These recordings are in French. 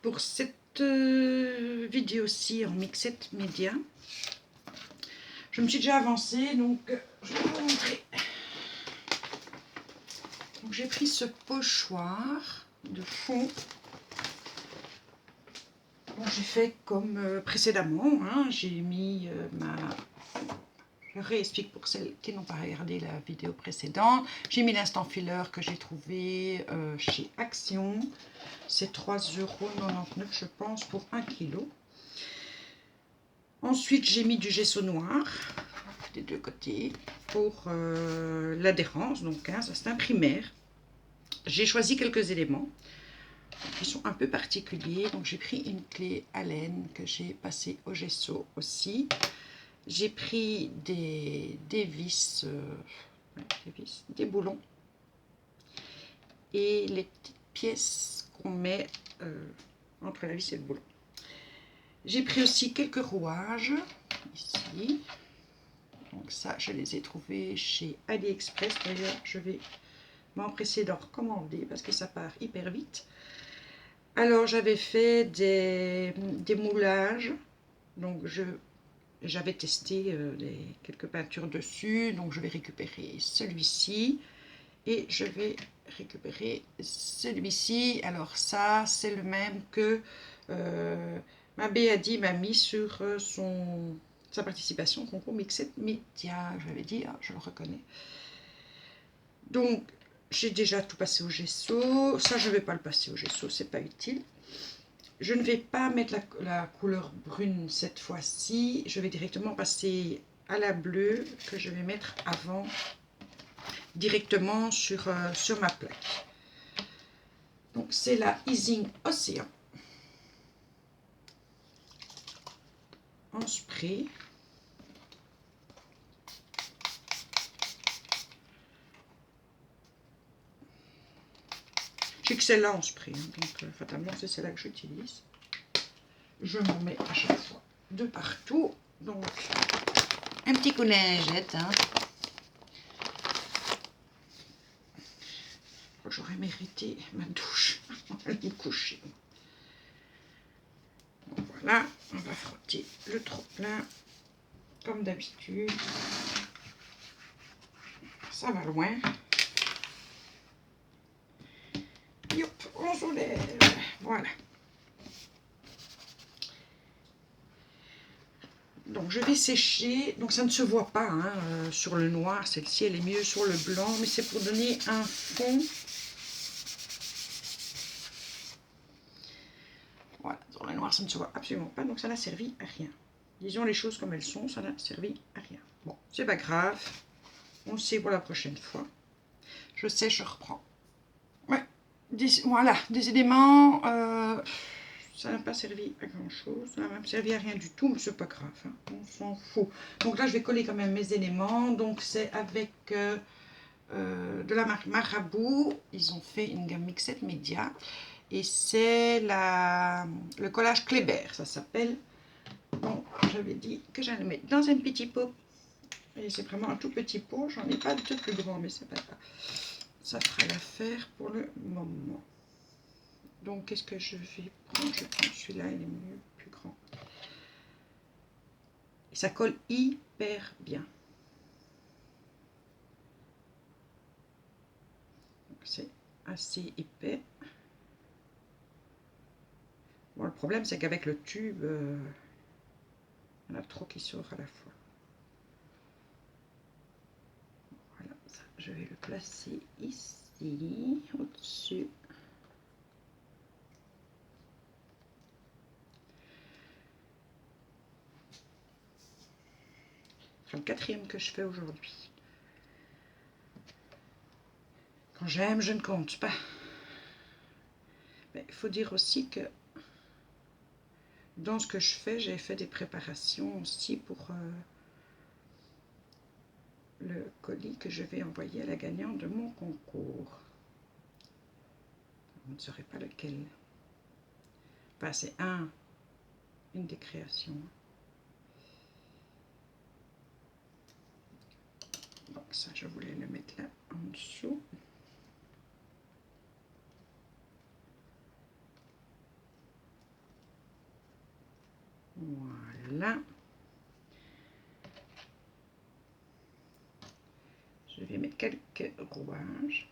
pour cette vidéo-ci en Mixed Media. Je me suis déjà avancée, donc je vais vous montrer. Donc j'ai pris ce pochoir de fond. Bon, j'ai fait comme précédemment, hein, j'ai mis ma... Je réexplique pour celles qui n'ont pas regardé la vidéo précédente. J'ai mis l'instant filler que j'ai trouvé chez Action. C'est 3,99 € je pense pour 1 kg. Ensuite j'ai mis du gesso noir des deux côtés pour l'adhérence. Donc hein, ça c'est un primaire. J'ai choisi quelques éléments qui sont un peu particuliers. Donc j'ai pris une clé Allen que j'ai passée au gesso aussi. J'ai pris des vis, des boulons et les petites pièces qu'on met entre la vis et le boulon. J'ai pris aussi quelques rouages ici. Donc ça, je les ai trouvés chez AliExpress. D'ailleurs, je vais m'empresser d'en recommander parce que ça part hyper vite. Alors, j'avais fait des moulages. Donc, j'avais testé quelques peintures dessus, donc je vais récupérer celui-ci et je vais récupérer celui-ci. Alors ça, c'est le même que ma Béadi m'a mis sur sa participation au concours Mixed Media. Je l'avais dit, je le reconnais. Donc, j'ai déjà tout passé au gesso. Ça, je ne vais pas le passer au gesso, c'est pas utile. Je ne vais pas mettre la couleur brune cette fois-ci. Je vais directement passer à la bleue que je vais mettre avant directement sur ma plaque. Donc c'est la Easing Océan en spray. J'ai que celle-là en spray, donc fatalement c'est celle-là que j'utilise. Je m'en mets à chaque fois de partout. Donc un petit coup de lingette. Hein. J'aurais mérité ma douche avant de me coucher. Donc voilà, on va frotter le trop-plein comme d'habitude. Ça va loin. Yop, on soulève. Voilà. Donc je vais sécher. Donc ça ne se voit pas hein, sur le noir. Celle-ci elle est mieux sur le blanc, mais c'est pour donner un fond. Voilà, sur le noir ça ne se voit absolument pas, donc ça n'a servi à rien. Disons les choses comme elles sont, ça n'a servi à rien. Bon, c'est pas grave. On sait pour la prochaine fois. Je sèche, je reprends. Ouais, voilà, des éléments. Ça n'a pas servi à grand chose, ça n'a même servi à rien du tout, mais c'est pas grave, hein, on s'en fout. Donc là je vais coller quand même mes éléments, donc c'est avec de la marque Marabout, ils ont fait une gamme Mixed Media, et c'est le collage Kléber, ça s'appelle. Donc j'avais dit que j'allais mettre dans un petit pot, et c'est vraiment un tout petit pot, j'en ai pas de plus grand, mais c'est pas grave, ça fera l'affaire pour le moment. Donc, qu'est-ce que je vais prendre? Je prends celui-là, il est mieux, plus grand. Et ça colle hyper bien. C'est assez épais. Bon, le problème, c'est qu'avec le tube, il y en a trop qui sortent à la fois. Voilà, ça, je vais le placer ici, au-dessus. C'est le 4e que je fais aujourd'hui. Quand j'aime, je ne compte pas. Mais il faut dire aussi que dans ce que je fais, j'ai fait des préparations aussi pour le colis que je vais envoyer à la gagnante de mon concours. Vous ne saurez pas lequel. Enfin, c'est une des créations. Donc ça, je voulais le mettre là en dessous. Voilà. Je vais mettre quelques rouages.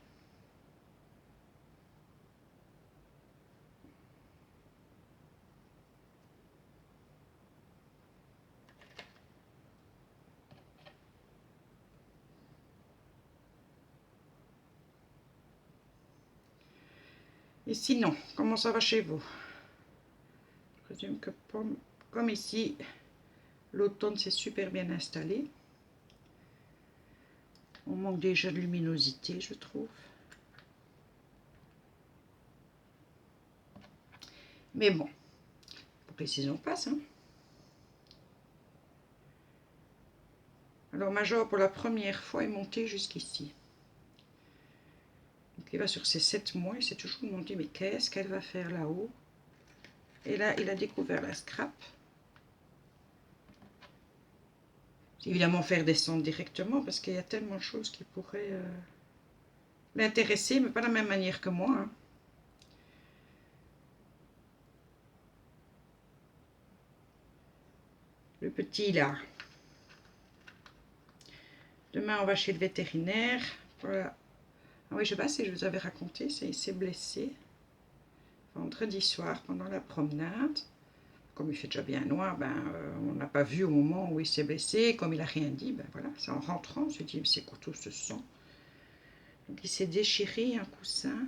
Et sinon, comment ça va chez vous? Je présume que comme ici, l'automne s'est super bien installé. On manque déjà de luminosité, je trouve. Mais bon, pour que les saisons passent. Hein. Alors Major, pour la première fois, est monté jusqu'ici. Donc il va sur ses 7 mois, il s'est toujours demandé, mais qu'est-ce qu'elle va faire là-haut? Et là, il a découvert la scrap. Évidemment, faire descendre directement, parce qu'il y a tellement de choses qui pourraient l'intéresser, mais pas de la même manière que moi. Hein. Le petit, là. Demain, on va chez le vétérinaire. Voilà. Ah oui, je ne sais pas si je vous avais raconté, il s'est blessé vendredi soir pendant la promenade. Comme il fait déjà bien noir, on n'a pas vu au moment où il s'est blessé. Comme il n'a rien dit, voilà, c'est en rentrant, on s'est dit, c'est quoi tout ce sang? Donc il s'est déchiré un coussin.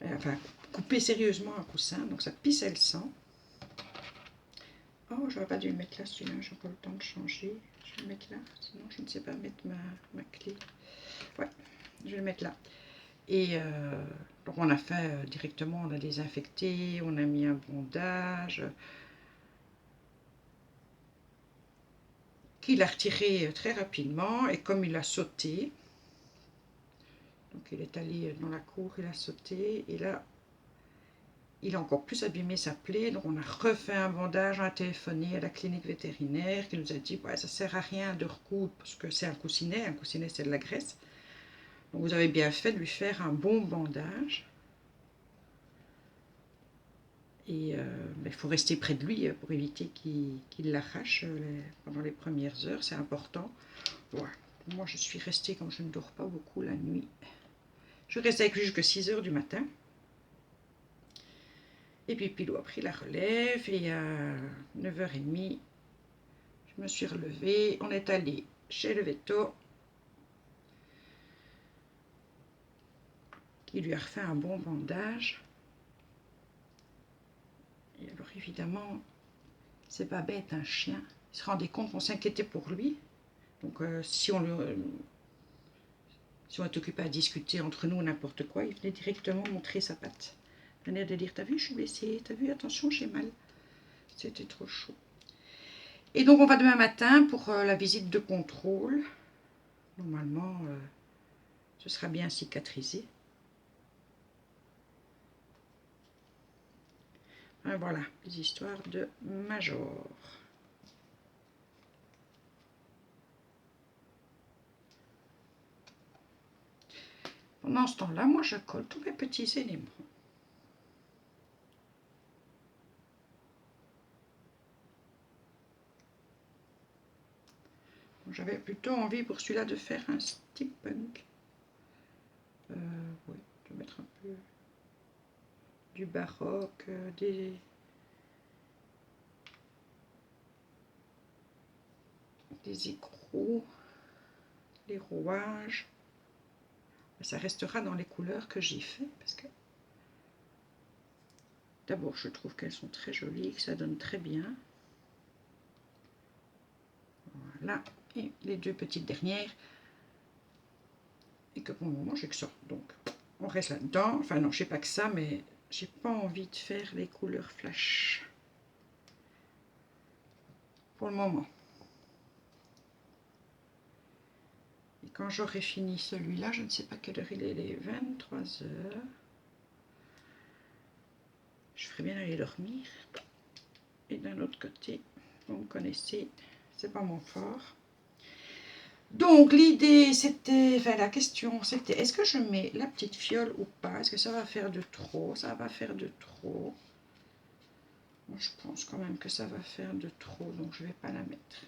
Enfin, coupé sérieusement un coussin, donc ça pissait le sang. Oh, j'aurais pas dû le mettre là, celui-là, j'ai encore le temps de changer. Je vais le mettre là, sinon je ne sais pas mettre ma clé. Ouais, je vais le mettre là. Et donc on a fait directement, on a désinfecté, on a mis un bandage qu'il a retiré très rapidement. Et comme il a sauté, donc il est allé dans la cour, il a sauté, et là il a encore plus abîmé sa plaie. Donc on a refait un bandage, on a téléphoné à la clinique vétérinaire qui nous a dit ouais, ça sert à rien de recoudre parce que c'est un coussinet c'est de la graisse. Donc vous avez bien fait de lui faire un bon bandage. Et il faut rester près de lui pour éviter qu'il l'arrache pendant les premières heures, c'est important. Ouais. Moi je suis restée, comme je ne dors pas beaucoup la nuit, je reste avec lui jusqu'à 6 h du matin. Et puis Pilou a pris la relève et à 9 h 30, je me suis relevée. On est allé chez le véto qui lui a refait un bon bandage. Et alors évidemment, c'est pas bête un chien. Il se rendait compte qu'on s'inquiétait pour lui. Donc si on est occupé à discuter entre nous n'importe quoi, il venait directement montrer sa patte. Il venait de dire, t'as vu, je suis blessée, t'as vu, attention, j'ai mal. C'était trop chaud. Et donc on va demain matin pour la visite de contrôle. Normalement, ce sera bien cicatrisé. Et voilà, les histoires de Major. Pendant ce temps-là, moi je colle tous mes petits éléments. J'avais plutôt envie pour celui-là de faire un steampunk. Oui, de mettre un peu du baroque, des écrous, des rouages. Ça restera dans les couleurs que j'ai fait parce que d'abord je trouve qu'elles sont très jolies, que ça donne très bien. Voilà, et les deux petites dernières. Et que pour le moment j'ai que ça. Donc on reste là-dedans. Enfin non, je sais pas que ça, mais j'ai pas envie de faire les couleurs flash. Pour le moment. Et quand j'aurai fini celui-là, je ne sais pas quelle heure il est, les 23 h. Je ferais bien aller dormir. Et d'un autre côté, vous me connaissez, c'est pas mon fort. Donc l'idée c'était, enfin la question c'était, est-ce que je mets la petite fiole ou pas? Est-ce que ça va faire de trop? Ça va faire de trop. Moi je pense quand même que ça va faire de trop, donc je vais pas la mettre.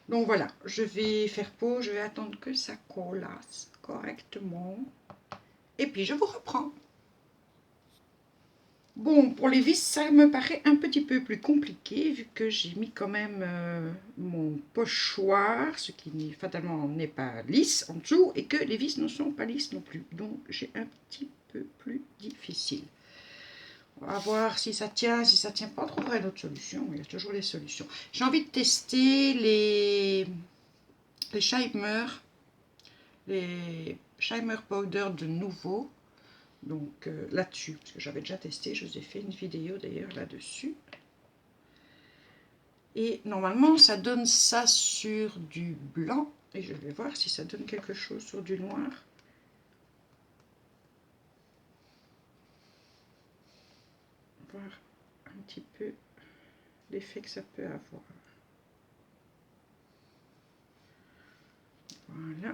Donc voilà, je vais faire pause, je vais attendre que ça collasse correctement. Et puis je vous reprends. Bon, pour les vis, ça me paraît un petit peu plus compliqué vu que j'ai mis quand même mon pochoir, ce qui fatalement n'est pas lisse en dessous, et que les vis ne sont pas lisses non plus. Donc j'ai un petit peu plus difficile. On va voir si ça tient pas, on trouvera une autre solution. Il y a toujours des solutions. J'ai envie de tester les Shimer Powder de nouveau. Donc là-dessus, parce que j'avais déjà testé, je vous ai fait une vidéo d'ailleurs là-dessus. Et normalement, ça donne ça sur du blanc. Et je vais voir si ça donne quelque chose sur du noir. Voir un petit peu l'effet que ça peut avoir. Voilà.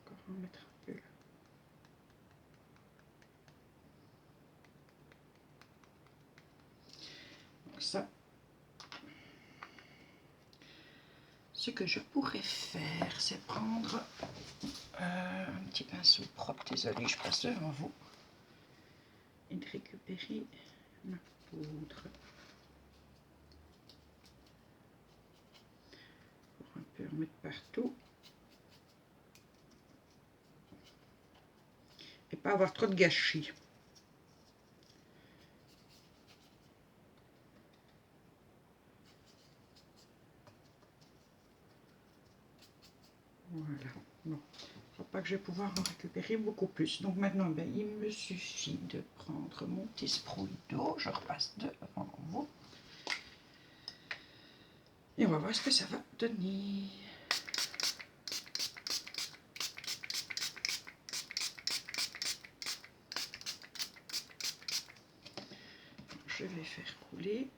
Encore en mettre un peu là. Donc ça, ce que je pourrais faire, c'est prendre un petit pinceau propre. Désolée, je passe devant vous. Et de récupérer ma poudre. Pour un peu en mettre partout. Et pas avoir trop de gâchis. Voilà. Bon. Je crois pas que je vais pouvoir en récupérer beaucoup plus. Donc maintenant, ben, il me suffit de prendre mon petit sprouille d'eau. Je repasse devant vous. Et on va voir ce que ça va donner. Je vais faire couler.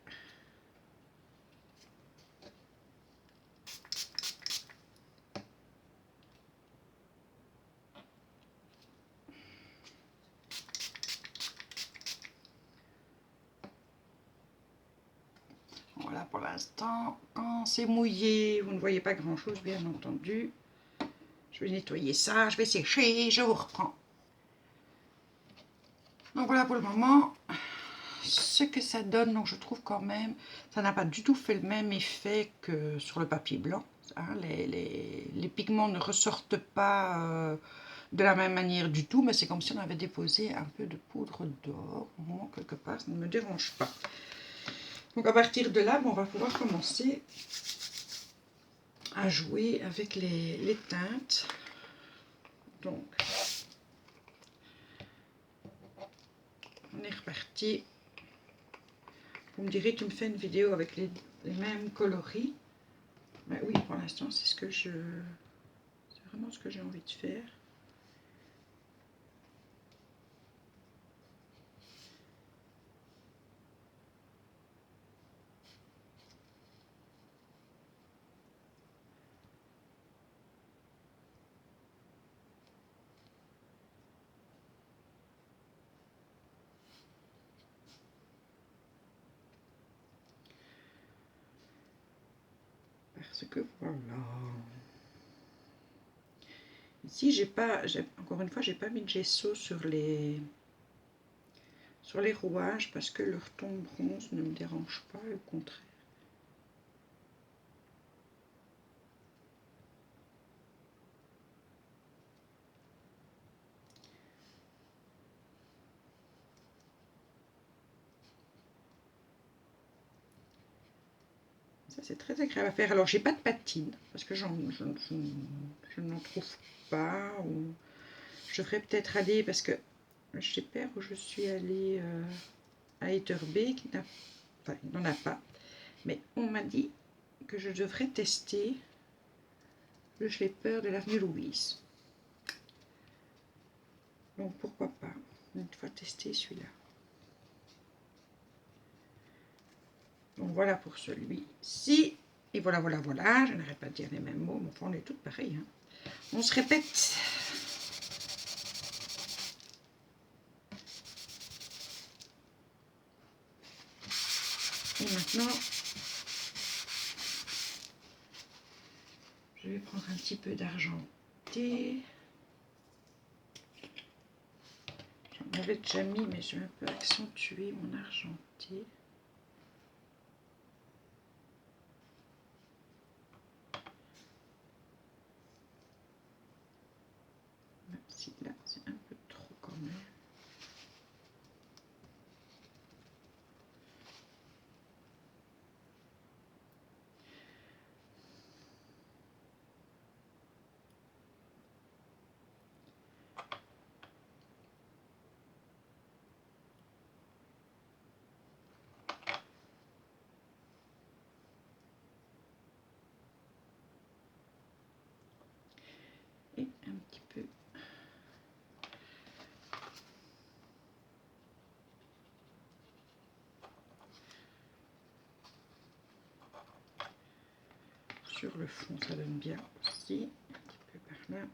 Voilà pour l'instant. Quand c'est mouillé, vous ne voyez pas grand chose, bien entendu. Je vais nettoyer ça, je vais sécher, je vous reprends. Donc voilà pour le moment ce que ça donne. Donc je trouve quand même, ça n'a pas du tout fait le même effet que sur le papier blanc. Hein, les pigments ne ressortent pas de la même manière du tout, mais c'est comme si on avait déposé un peu de poudre d'or. Bon, quelque part, ça ne me dérange pas. Donc à partir de là, bon, on va pouvoir commencer à jouer avec les teintes. Donc, on est reparti. Vous me direz, tu me fais une vidéo avec les mêmes coloris. Ben oui, pour l'instant, c'est vraiment ce que j'ai envie de faire. Parce que voilà. Ici, encore une fois, j'ai pas mis de gesso sur les rouages parce que leur ton bronze ne me dérange pas, au contraire. Ça, c'est très agréable à faire. Alors, j'ai pas de patine parce que je n'en trouve pas. Ou je devrais peut-être aller parce que je sais pas où je suis allée à Etterbeek. Enfin, il n'en a pas. Mais on m'a dit que je devrais tester le Schlepper de l'avenue Louise. Donc pourquoi pas une fois tester celui-là. Donc voilà pour celui-ci. Et voilà, voilà, voilà. Je n'arrête pas de dire les mêmes mots, mais enfin, on est toutes pareilles. Hein. On se répète. Et maintenant, je vais prendre un petit peu d'argenté. J'en avais déjà mis, mais je vais un peu accentuer mon argenté. Même si là, c'est un peu trop quand même. Et un petit peu. Sur le fond, ça donne bien aussi. Un petit peu par là.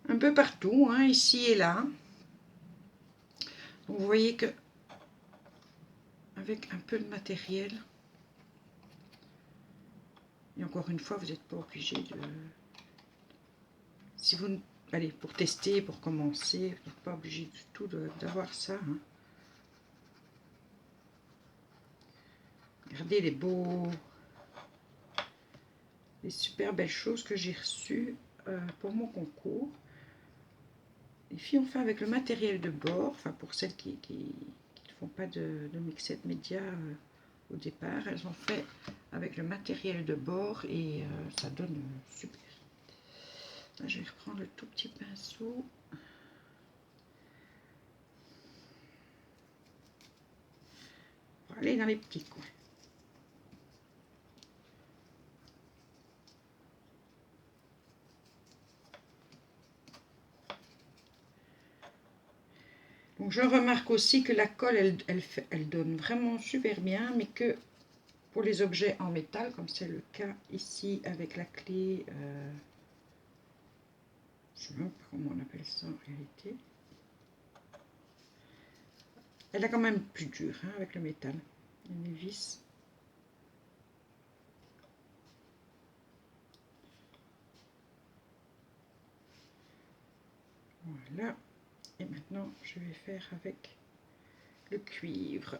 Un peu partout, hein, ici et là. Donc, vous voyez que avec un peu de matériel, et encore une fois, vous n'êtes pas obligé de... Si vous... Allez, pour tester, pour commencer, vous n'êtes pas obligé du tout d'avoir ça. Hein. Regardez les super belles choses que j'ai reçues pour mon concours. Les filles ont fait avec le matériel de bord, enfin pour celles qui ne font pas de mixette média au départ, elles ont fait avec le matériel de bord et ça donne super. Là, je vais reprendre le tout petit pinceau. Pour aller dans les petits coins. Donc je remarque aussi que la colle, elle donne vraiment super bien, mais que pour les objets en métal, comme c'est le cas ici avec la clé, je ne sais même pas comment on appelle ça en réalité. Elle est quand même plus dure hein, avec le métal. Il y a des vis. Voilà. Et maintenant, je vais faire avec le cuivre.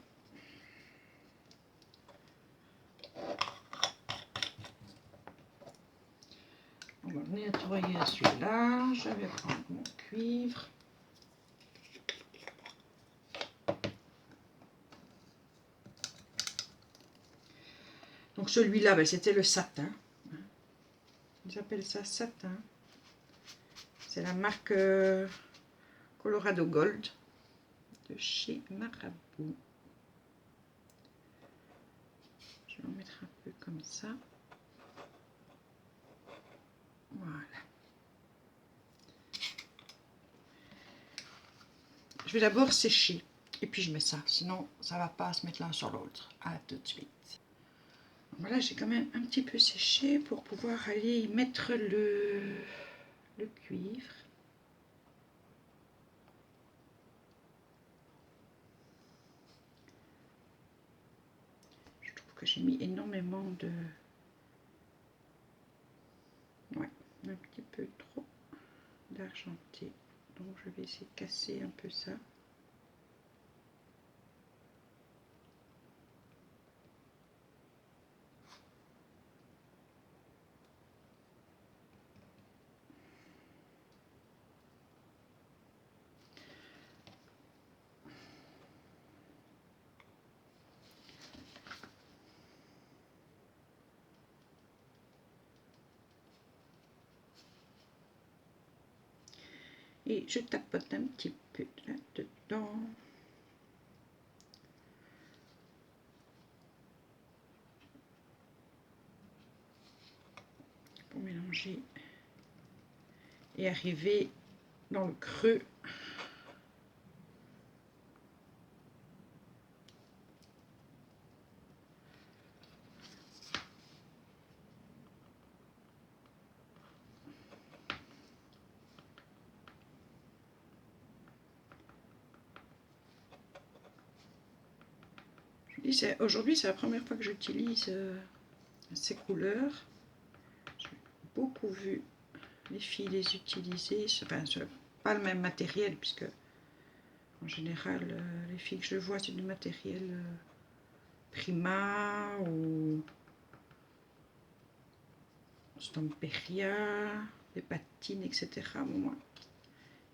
On va nettoyer celui-là. Je vais prendre mon cuivre. Donc celui-là, ben, c'était le satin. Ils appellent ça satin. C'est la marque Colorado Gold de chez Marabout. Je vais en mettre un peu comme ça. Voilà. Je vais d'abord sécher et puis je mets ça, sinon ça ne va pas se mettre l'un sur l'autre. À tout de suite. Voilà, j'ai quand même un petit peu séché pour pouvoir aller y mettre le cuivre. Je trouve que j'ai mis énormément de... Ouais, un petit peu trop d'argenté. Donc je vais essayer de casser un peu ça. Et je tapote un petit peu là-dedans. mélanger et arriver dans le creux. Aujourd'hui, c'est la première fois que j'utilise ces couleurs. J'ai beaucoup vu les filles les utiliser. Enfin, pas le même matériel, puisque en général, les filles que je vois, c'est du matériel Prima ou Stamperia, des patines, etc. Moi,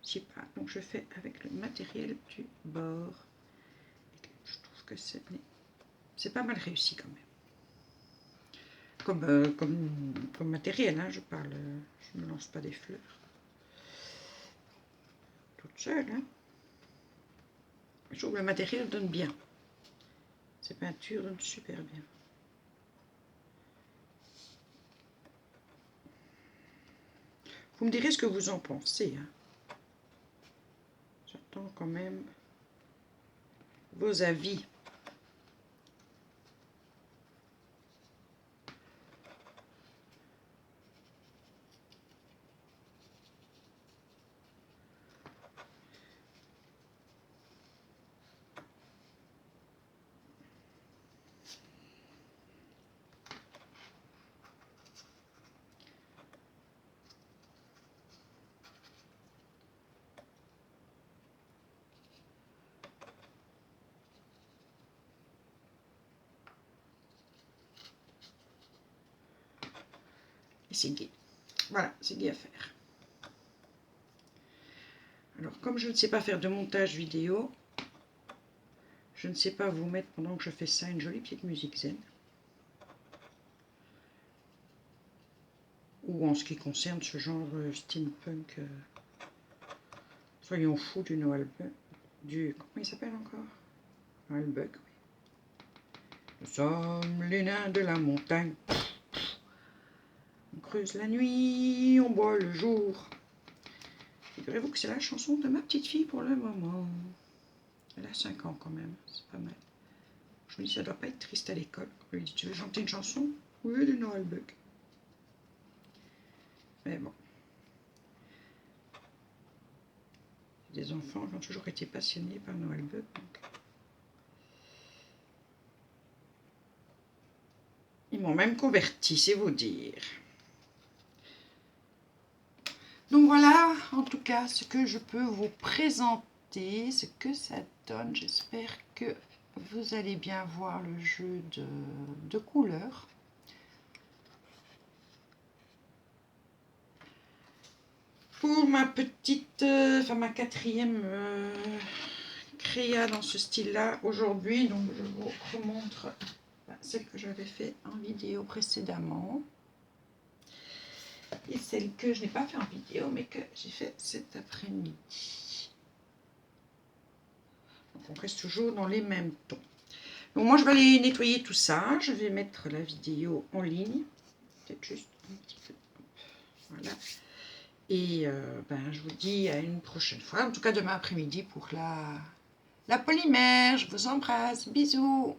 je sais pas. Donc, je fais avec le matériel du bord. Et je trouve que c'est pas mal réussi quand même. Comme matériel, hein, je parle, je ne lance pas des fleurs. Toute seule, hein. Je trouve que le matériel donne bien. Ces peintures donnent super bien. Vous me direz ce que vous en pensez. Hein. J'attends quand même vos avis. Et c'est gai. Voilà, c'est gai à faire. Alors, comme je ne sais pas faire de montage vidéo, je ne sais pas vous mettre pendant que je fais ça une jolie petite musique zen. Ou en ce qui concerne ce genre steampunk, soyons fous du Noël du comment il s'appelle encore? Noël Buck, oui. Nous sommes les nains de la montagne. On creuse la nuit, on boit le jour. Figurez-vous que c'est la chanson de ma petite fille pour le moment. Elle a 5 ans quand même, c'est pas mal. Je me dis, ça doit pas être triste à l'école. On lui dit, tu veux chanter une chanson? Oui, du Noël Buck. Mais bon. Des enfants qui ont toujours été passionnés par Noël Buck. Donc. Ils m'ont même converti, c'est vous dire. Donc voilà, en tout cas, ce que je peux vous présenter, ce que ça donne. J'espère que vous allez bien voir le jeu de couleurs. Pour ma petite, ma quatrième créa dans ce style-là aujourd'hui, donc je vous remontre celle que j'avais fait en vidéo précédemment. Et celle que je n'ai pas fait en vidéo, mais que j'ai fait cet après-midi. Donc on reste toujours dans les mêmes tons. Donc moi je vais aller nettoyer tout ça. Je vais mettre la vidéo en ligne. Peut-être juste un petit peu. Voilà. Et je vous dis à une prochaine fois. En tout cas demain après-midi pour la polymère. Je vous embrasse. Bisous.